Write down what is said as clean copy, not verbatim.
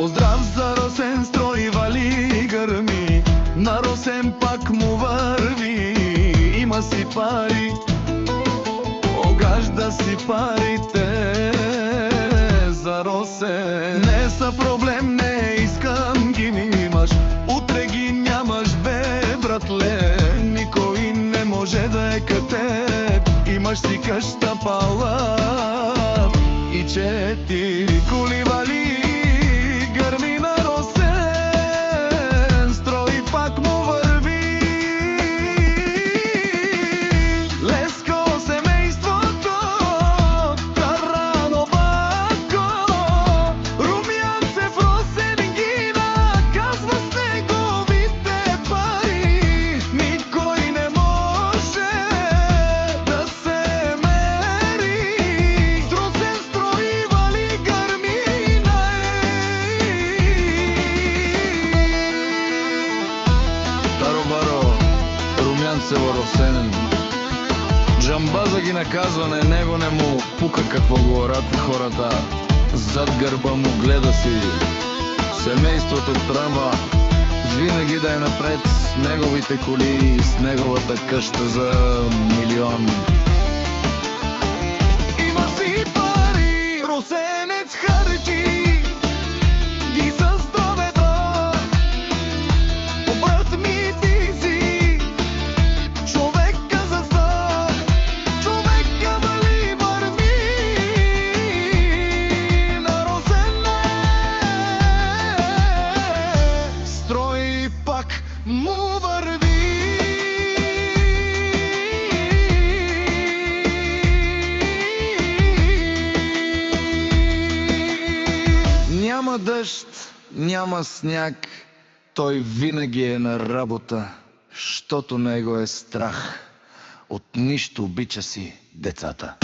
Поздрав за Росен, строй, вали, гърми. На Росен пак му върви. Има си пари, огажда си парите. За Росен не са проблем, не искам ги имаш. Утре ги нямаш, бе, братле. Никой не може да е като теб. Имаш си къща пала и 4 коли, вали, гърми. На Росен строй, пак му върви. Леско семейството, Тарано бако, румянце в Росен гина, казва с неговите пари. Никой не може да се мери. С Росен строй, вали, гърмина. Таро-баро, румянце в Росен. Джамбаза ги наказва, него не му пука какво говорят хората. Зад гърба му гледа си семейството тръмва. Винаги да е напред с неговите коли и с неговата къща за милион. Има си пари, русенец харчи ги за здравето. Брат ми, ти си човека за стар, човека, вали, върви. На Росен строй, пак му върви. Няма дъжд, няма сняг, той винаги е на работа, щото него е страх. От нищо обича си децата.